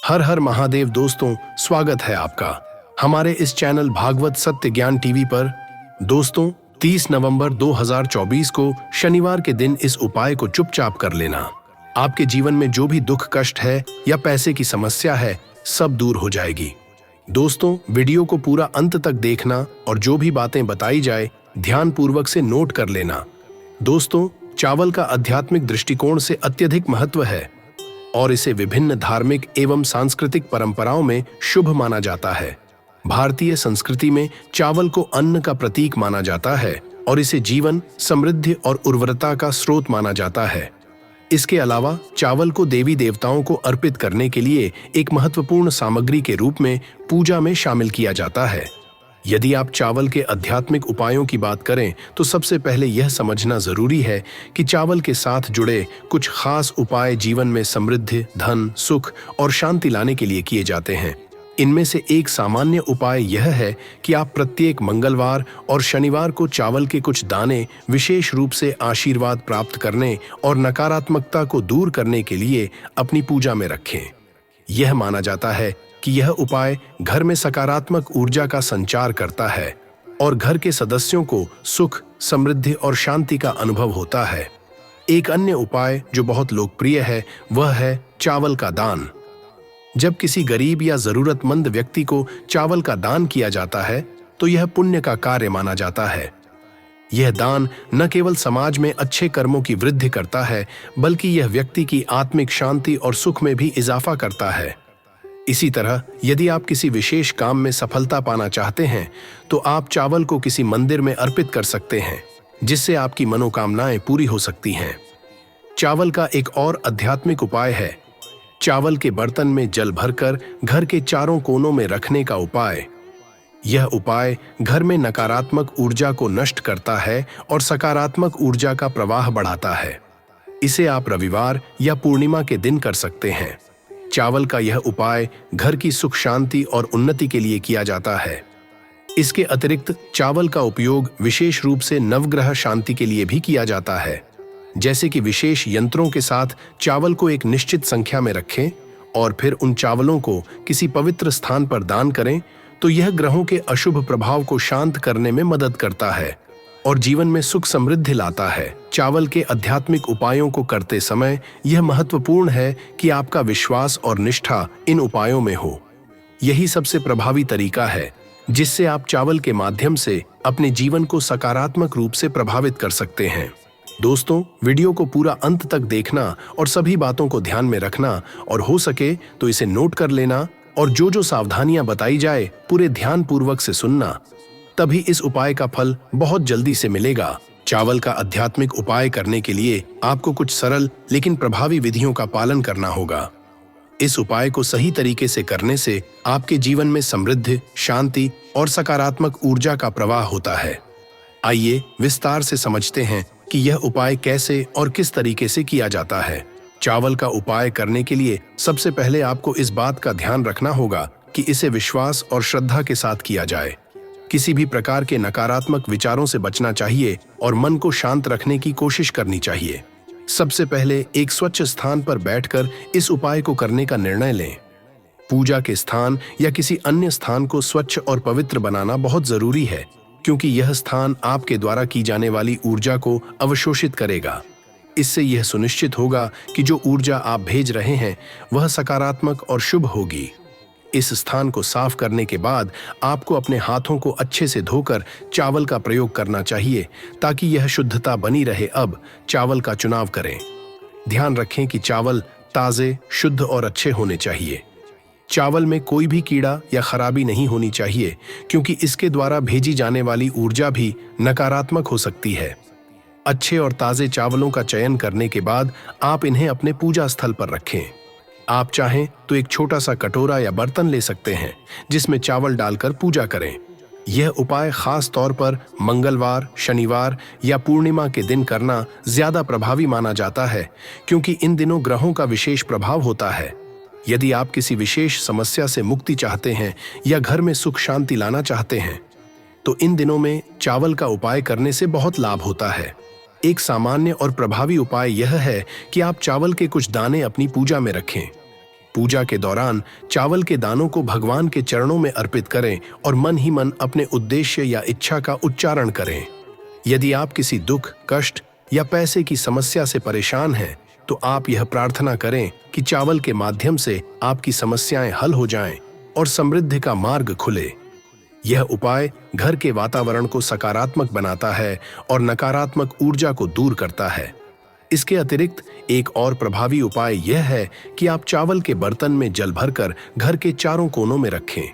हर हर महादेव दोस्तों, स्वागत है आपका हमारे इस चैनल भागवत सत्य ज्ञान टीवी पर। दोस्तों, 30 नवंबर 2024 को शनिवार के दिन इस उपाय को चुपचाप कर लेना। आपके जीवन में जो भी दुख कष्ट है या पैसे की समस्या है, सब दूर हो जाएगी। दोस्तों, वीडियो को पूरा अंत तक देखना और जो भी बातें बताई जाए ध्यान पूर्वक से नोट कर लेना। दोस्तों, चावल का आध्यात्मिक दृष्टिकोण से अत्यधिक महत्व है और इसे विभिन्न धार्मिक एवं सांस्कृतिक परंपराओं में शुभ माना जाता है। भारतीय संस्कृति में चावल को अन्न का प्रतीक माना जाता है और इसे जीवन, समृद्धि और उर्वरता का स्रोत माना जाता है। इसके अलावा चावल को देवी देवताओं को अर्पित करने के लिए एक महत्वपूर्ण सामग्री के रूप में पूजा में शामिल किया जाता है। यदि आप चावल के आध्यात्मिक उपायों की बात करें तो सबसे पहले यह समझना जरूरी है कि चावल के साथ जुड़े कुछ खास उपाय जीवन में समृद्धि, धन, सुख और शांति लाने के लिए किए जाते हैं। इनमें से एक सामान्य उपाय यह है कि आप प्रत्येक मंगलवार और शनिवार को चावल के कुछ दाने विशेष रूप से आशीर्वाद प्राप्त करने और नकारात्मकता को दूर करने के लिए अपनी पूजा में रखें। यह माना जाता है कि यह उपाय घर में सकारात्मक ऊर्जा का संचार करता है और घर के सदस्यों को सुख, समृद्धि और शांति का अनुभव होता है। एक अन्य उपाय जो बहुत लोकप्रिय है वह है चावल का दान। जब किसी गरीब या जरूरतमंद व्यक्ति को चावल का दान किया जाता है तो यह पुण्य का कार्य माना जाता है। यह दान न केवल समाज में अच्छे कर्मों की वृद्धि करता है, बल्कि यह व्यक्ति की आत्मिक शांति और सुख में भी इजाफा करता है। इसी तरह यदि आप किसी विशेष काम में सफलता पाना चाहते हैं तो आप चावल को किसी मंदिर में अर्पित कर सकते हैं, जिससे आपकी मनोकामनाएं पूरी हो सकती हैं। चावल का एक और आध्यात्मिक उपाय है चावल के बर्तन में जल भरकर घर के चारों कोनों में रखने का उपाय। यह उपाय घर में नकारात्मक ऊर्जा को नष्ट करता है और सकारात्मक ऊर्जा का प्रवाह बढ़ाता है। इसे आप रविवार या पूर्णिमा के दिन कर सकते हैं। चावल का यह उपाय घर की सुख शांति और उन्नति के लिए किया जाता है। इसके अतिरिक्त चावल का उपयोग विशेष रूप से नवग्रह शांति के लिए भी किया जाता है, जैसे कि विशेष यंत्रों के साथ चावल को एक निश्चित संख्या में रखें और फिर उन चावलों को किसी पवित्र स्थान पर दान करें तो यह ग्रहों के अशुभ प्रभाव को शांत करने में मदद करता है और जीवन में सुख समृद्धि लाता है। चावल के आध्यात्मिक उपायों को करते समय यह महत्वपूर्ण है कि आपका विश्वास और निष्ठा इन उपायों में हो। यही सबसे प्रभावी तरीका है जिससे आप चावल के माध्यम से अपने जीवन को सकारात्मक रूप से प्रभावित कर सकते हैं। दोस्तों, वीडियो को पूरा अंत तक देखना और सभी बातों को ध्यान में रखना और हो सके तो इसे नोट कर लेना और जो सावधानियां बताई जाए पूरे ध्यान पूर्वक से सुनना, तभी इस उपाय का फल बहुत जल्दी से मिलेगा। चावल का आध्यात्मिक उपाय करने के लिए आपको कुछ सरल लेकिन प्रभावी विधियों का पालन करना होगा। इस उपाय को सही तरीके से करने से आपके जीवन में समृद्धि, शांति और सकारात्मक ऊर्जा का प्रवाह होता है। आइए विस्तार से समझते हैं कि यह उपाय कैसे और किस तरीके से किया जाता है। चावल का उपाय करने के लिए सबसे पहले आपको इस बात का ध्यान रखना होगा कि इसे विश्वास और श्रद्धा के साथ किया जाए। किसी भी प्रकार के नकारात्मक विचारों से बचना चाहिए और मन को शांत रखने की कोशिश करनी चाहिए। सबसे पहले एक स्वच्छ स्थान पर बैठकर इस उपाय को करने का निर्णय लें। पूजा के स्थान या किसी अन्य स्थान को स्वच्छ और पवित्र बनाना बहुत जरूरी है, क्योंकि यह स्थान आपके द्वारा की जाने वाली ऊर्जा को अवशोषित करेगा। इससे यह सुनिश्चित होगा कि जो ऊर्जा आप भेज रहे हैं वह सकारात्मक और शुभ होगी। इस स्थान को साफ करने के बाद आपको अपने हाथों को अच्छे से धोकर चावल का प्रयोग करना चाहिए ताकि यह शुद्धता बनी रहे। अब चावल का चुनाव करें। ध्यान रखें कि चावल ताजे, शुद्ध और अच्छे होने चाहिए। चावल में कोई भी कीड़ा या खराबी नहीं होनी चाहिए, क्योंकि इसके द्वारा भेजी जाने वाली ऊर्जा भी नकारात्मक हो सकती है। अच्छे और ताजे चावलों का चयन करने के बाद आप इन्हें अपने पूजा स्थल पर रखें। आप चाहें तो एक छोटा सा कटोरा या बर्तन ले सकते हैं जिसमें चावल डालकर पूजा करें। यह उपाय खास तौर पर मंगलवार, शनिवार या पूर्णिमा के दिन करना ज्यादा प्रभावी माना जाता है, क्योंकि इन दिनों ग्रहों का विशेष प्रभाव होता है। यदि आप किसी विशेष समस्या से मुक्ति चाहते हैं या घर में सुख शांति लाना चाहते हैं तो इन दिनों में चावल का उपाय करने से बहुत लाभ होता है। एक सामान्य और प्रभावी उपाय यह है कि आप चावल के कुछ दाने अपनी पूजा में रखें। पूजा के दौरान चावल के दानों को भगवान के चरणों में अर्पित करें और मन ही मन अपने उद्देश्य या इच्छा का उच्चारण करें। यदि आप किसी दुख, कष्ट या पैसे की समस्या से परेशान हैं, तो आप यह प्रार्थना करें कि चावल के माध्यम से आपकी समस्याएं हल हो जाएं और समृद्धि का मार्ग खुले। यह उपाय घर के वातावरण को सकारात्मक बनाता है और नकारात्मक ऊर्जा को दूर करता है। इसके अतिरिक्त एक और प्रभावी उपाय यह है कि आप चावल के बर्तन में जल भरकर घर के चारों कोनों में रखें।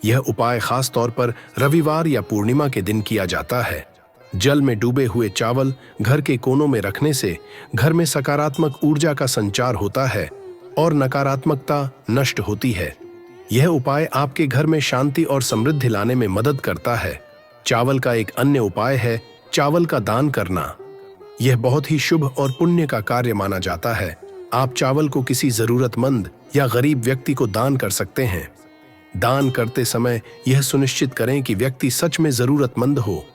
यह उपाय खास तौर पर रविवार या पूर्णिमा के दिन किया जाता है। जल में डूबे हुए चावल घर के कोनों में रखने से घर में सकारात्मक ऊर्जा का संचार होता है और नकारात्मकता नष्ट होती है। यह उपाय आपके घर में शांति और समृद्धि लाने में मदद करता है। चावल का एक अन्य उपाय है चावल का दान करना। यह बहुत ही शुभ और पुण्य का कार्य माना जाता है। आप चावल को किसी जरूरतमंद या गरीब व्यक्ति को दान कर सकते हैं। दान करते समय यह सुनिश्चित करें कि व्यक्ति सच में जरूरतमंद हो।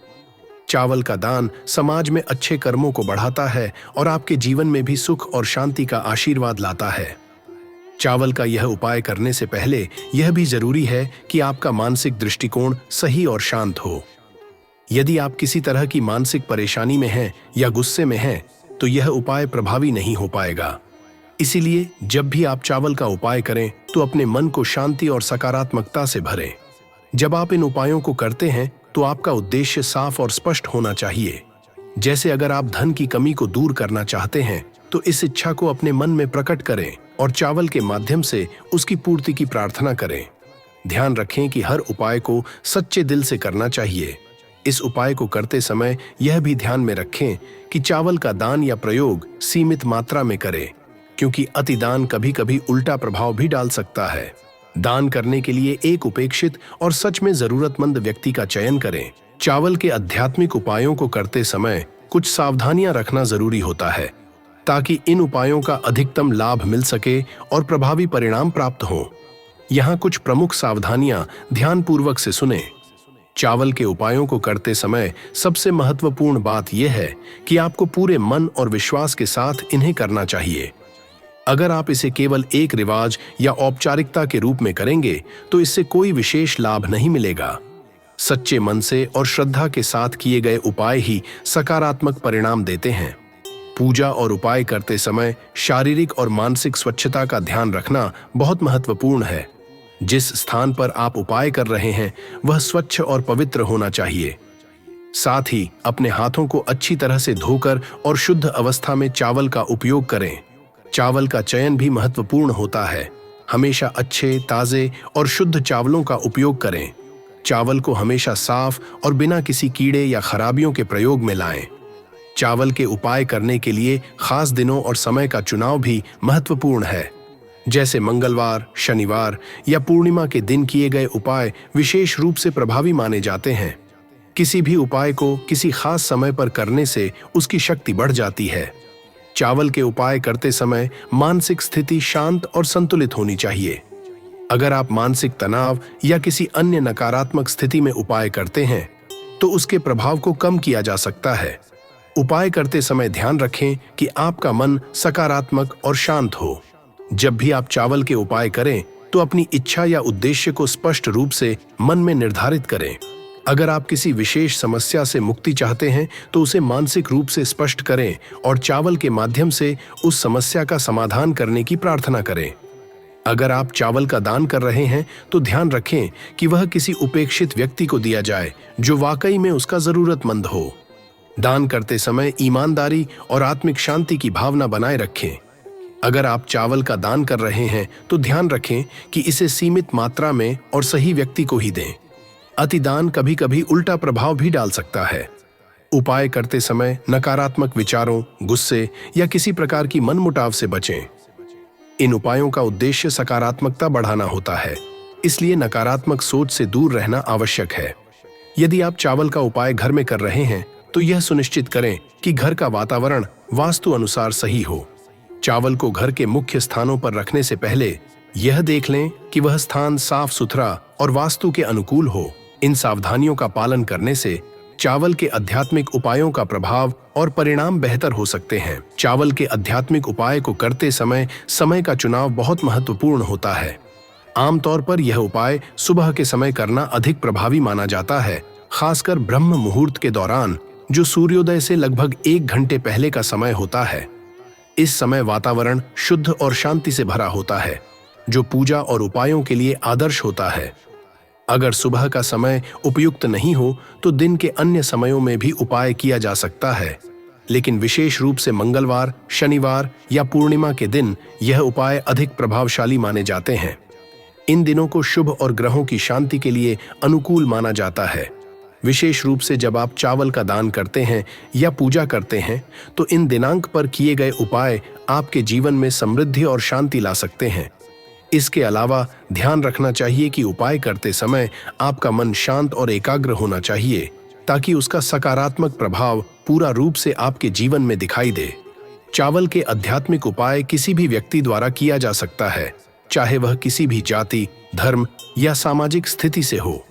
चावल का दान समाज में अच्छे कर्मों को बढ़ाता है और आपके जीवन में भी सुख और शांति का आशीर्वाद लाता है। चावल का यह उपाय करने से पहले यह भी जरूरी है कि आपका मानसिक दृष्टिकोण सही और शांत हो। यदि आप किसी तरह की मानसिक परेशानी में हैं या गुस्से में हैं, तो यह उपाय प्रभावी नहीं हो पाएगा। इसीलिए जब भी आप चावल का उपाय करें तो अपने मन को शांति और सकारात्मकता से भरें। जब आप इन उपायों को करते हैं तो आपका उद्देश्य साफ और स्पष्ट होना चाहिए। जैसे अगर आप धन की कमी को दूर करना चाहते हैं तो इस इच्छा को अपने मन में प्रकट करें और चावल के माध्यम से उसकी पूर्ति की प्रार्थना करें। ध्यान रखें कि हर उपाय को सच्चे दिल से करना चाहिए। इस उपाय को करते समय यह भी ध्यान में रखें कि चावल का दान या प्रयोग सीमित मात्रा में करें, क्योंकि अतिदान कभी-कभी उल्टा प्रभाव भी डाल सकता है। दान करने के लिए एक उपेक्षित और सच में जरूरतमंद व्यक्ति का चयन करें। चावल के आध्यात्मिक उपायों को करते समय कुछ सावधानियां रखना जरूरी होता है, ताकि इन उपायों का अधिकतम लाभ मिल सके और प्रभावी परिणाम प्राप्त हो। यहाँ कुछ प्रमुख सावधानियां ध्यानपूर्वक से सुने। चावल के उपायों को करते समय सबसे महत्वपूर्ण बात यह है कि आपको पूरे मन और विश्वास के साथ इन्हें करना चाहिए। अगर आप इसे केवल एक रिवाज या औपचारिकता के रूप में करेंगे तो इससे कोई विशेष लाभ नहीं मिलेगा। सच्चे मन से और श्रद्धा के साथ किए गए उपाय ही सकारात्मक परिणाम देते हैं। पूजा और उपाय करते समय शारीरिक और मानसिक स्वच्छता का ध्यान रखना बहुत महत्वपूर्ण है। जिस स्थान पर आप उपाय कर रहे हैं वह स्वच्छ और पवित्र होना चाहिए। साथ ही अपने हाथों को अच्छी तरह से धोकर और शुद्ध अवस्था में चावल का उपयोग करें। चावल का चयन भी महत्वपूर्ण होता है। हमेशा अच्छे, ताजे और शुद्ध चावलों का उपयोग करें। चावल को हमेशा साफ और बिना किसी कीड़े या खराबियों के प्रयोग में लाएं। चावल के उपाय करने के लिए खास दिनों और समय का चुनाव भी महत्वपूर्ण है। जैसे मंगलवार, शनिवार या पूर्णिमा के दिन किए गए उपाय विशेष रूप से प्रभावी माने जाते हैं। किसी भी उपाय को किसी खास समय पर करने से उसकी शक्ति बढ़ जाती है। चावल के उपाय करते समय मानसिक स्थिति शांत और संतुलित होनी चाहिए। अगर आप मानसिक तनाव या किसी अन्य नकारात्मक स्थिति में उपाय करते हैं तो उसके प्रभाव को कम किया जा सकता है। उपाय करते समय ध्यान रखें कि आपका मन सकारात्मक और शांत हो। जब भी आप चावल के उपाय करें तो अपनी इच्छा या उद्देश्य को स्पष्ट रूप से मन में निर्धारित करें। अगर आप किसी विशेष समस्या से मुक्ति चाहते हैं तो उसे मानसिक रूप से स्पष्ट करें और चावल के माध्यम से उस समस्या का समाधान करने की प्रार्थना करें। अगर आप चावल का दान कर रहे हैं तो ध्यान रखें कि वह किसी उपेक्षित व्यक्ति को दिया जाए जो वाकई में उसका जरूरतमंद हो। दान करते समय ईमानदारी और आत्मिक शांति की भावना बनाए रखें। अगर आप चावल का दान कर रहे हैं तो ध्यान रखें कि इसे सीमित मात्रा में और सही व्यक्ति को ही दें। अतिदान कभी-कभी उल्टा प्रभाव भी डाल सकता है। उपाय करते समय नकारात्मक विचारों, गुस्से या किसी प्रकार की मनमुटाव से बचें। इन उपायों का उद्देश्य सकारात्मकता बढ़ाना होता है, इसलिए नकारात्मक सोच से दूर रहना आवश्यक है। यदि आप चावल का उपाय घर में कर रहे हैं तो यह सुनिश्चित करें कि घर का वातावरण वास्तु अनुसार सही हो। चावल को घर के मुख्य स्थानों पर रखने से पहले यह देख लें कि वह स्थान साफ सुथरा और वास्तु के अनुकूल हो। इन सावधानियों का पालन करने से चावल के आध्यात्मिक उपायों का प्रभाव और परिणाम बेहतर हो सकते हैं। चावल के आध्यात्मिक उपाय को करते समय समय का चुनाव बहुत महत्वपूर्ण होता है। आमतौर पर यह उपाय सुबह के समय करना अधिक प्रभावी माना जाता है, खासकर ब्रह्म मुहूर्त के दौरान, जो सूर्योदय से लगभग 1 घंटे पहले का समय होता है। इस समय वातावरण शुद्ध और शांति से भरा होता है, जो पूजा और उपायों के लिए आदर्श होता है। अगर सुबह का समय उपयुक्त नहीं हो तो दिन के अन्य समयों में भी उपाय किया जा सकता है, लेकिन विशेष रूप से मंगलवार, शनिवार या पूर्णिमा के दिन यह उपाय अधिक प्रभावशाली माने जाते हैं। इन दिनों को शुभ और ग्रहों की शांति के लिए अनुकूल माना जाता है। विशेष रूप से जब आप चावल का दान करते हैं या पूजा करते हैं तो इन दिनांक पर किए गए उपाय आपके जीवन में समृद्धि और शांति ला सकते हैं। इसके अलावा ध्यान रखना चाहिए कि उपाय करते समय आपका मन शांत और एकाग्र होना चाहिए, ताकि उसका सकारात्मक प्रभाव पूरा रूप से आपके जीवन में दिखाई दे। चावल के आध्यात्मिक उपाय किसी भी व्यक्ति द्वारा किया जा सकता है, चाहे वह किसी भी जाति, धर्म या सामाजिक स्थिति से हो।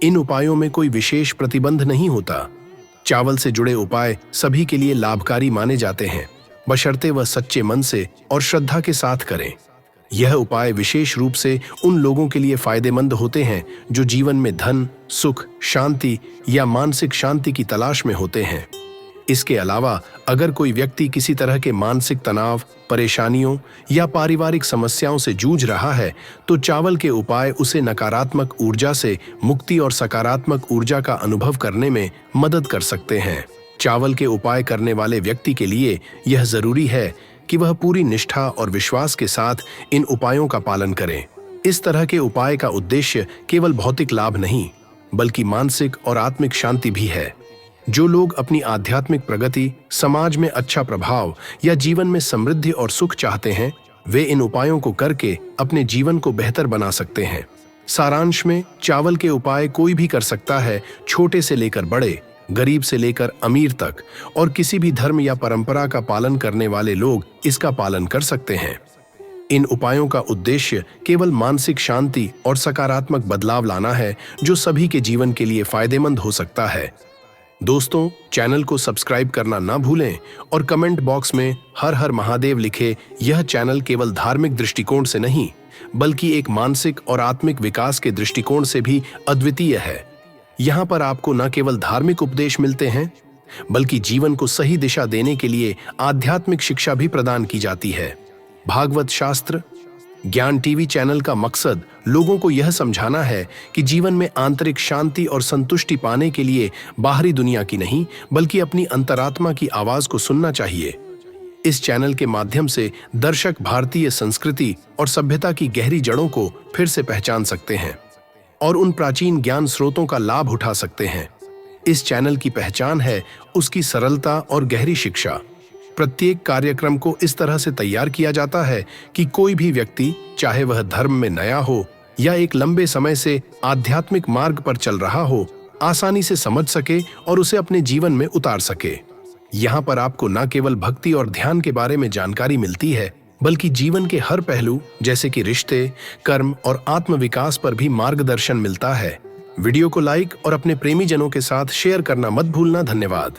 इन उपायों में कोई विशेष प्रतिबंध नहीं होता। चावल से जुड़े उपाय सभी के लिए लाभकारी माने जाते हैं, बशर्ते वह सच्चे मन से और श्रद्धा के साथ करें। यह उपाय विशेष रूप से उन लोगों के लिए फायदेमंद होते हैं जो जीवन में धन, सुख, शांति या मानसिक शांति की तलाश में होते हैं। इसके अलावा अगर कोई व्यक्ति किसी तरह के मानसिक तनाव, परेशानियों या पारिवारिक समस्याओं से जूझ रहा है तो चावल के उपाय उसे नकारात्मक ऊर्जा से मुक्ति और सकारात्मक ऊर्जा का अनुभव करने में मदद कर सकते हैं। चावल के उपाय करने वाले व्यक्ति के लिए यह जरूरी है कि वह पूरी निष्ठा और विश्वास के साथ इन उपायों का पालन करें। इस तरह के उपाय का उद्देश्य केवल भौतिक लाभ नहीं, बल्कि मानसिक और आत्मिक शांति भी है। जो लोग अपनी आध्यात्मिक प्रगति, समाज में अच्छा प्रभाव या जीवन में समृद्धि और सुख चाहते हैं, वे इन उपायों को करके अपने जीवन को बेहतर बना सकते हैं। सारांश में, चावल के उपाय कोई भी कर सकता है, छोटे से लेकर बड़े, गरीब से लेकर अमीर तक, और किसी भी धर्म या परंपरा का पालन करने वाले लोग इसका पालन कर सकते हैं। इन उपायों का उद्देश्य केवल मानसिक शांति और सकारात्मक बदलाव लाना है, जो सभी के जीवन के लिए फायदेमंद हो सकता है। दोस्तों, चैनल को सब्सक्राइब करना ना भूलें और कमेंट बॉक्स में हर हर महादेव लिखे। यह चैनल केवल धार्मिक दृष्टिकोण से नहीं, बल्कि एक मानसिक और आत्मिक विकास के दृष्टिकोण से भी अद्वितीय है। यहाँ पर आपको न केवल धार्मिक उपदेश मिलते हैं, बल्कि जीवन को सही दिशा देने के लिए आध्यात्मिक शिक्षा भी प्रदान की जाती है। भागवत शास्त्र ज्ञान टीवी चैनल का मकसद लोगों को यह समझाना है कि जीवन में आंतरिक शांति और संतुष्टि पाने के लिए बाहरी दुनिया की नहीं, बल्कि अपनी अंतरात्मा की आवाज को सुनना चाहिए। इस चैनल के माध्यम से दर्शक भारतीय संस्कृति और सभ्यता की गहरी जड़ों को फिर से पहचान सकते हैं और उन प्राचीन ज्ञान स्रोतों का लाभ उठा सकते हैं। इस चैनल की पहचान है उसकी सरलता और गहरी शिक्षा। प्रत्येक कार्यक्रम को इस तरह से तैयार किया जाता है कि कोई भी व्यक्ति, चाहे वह धर्म में नया हो या एक लंबे समय से आध्यात्मिक मार्ग पर चल रहा हो, आसानी से समझ सके और उसे अपने जीवन में उतार सके। यहाँ पर आपको न केवल भक्ति और ध्यान के बारे में जानकारी मिलती है, बल्कि जीवन के हर पहलू जैसे कि रिश्ते, कर्म और आत्मविकास पर भी मार्गदर्शन मिलता है। वीडियो को लाइक और अपने प्रेमीजनों के साथ शेयर करना मत भूलना। धन्यवाद।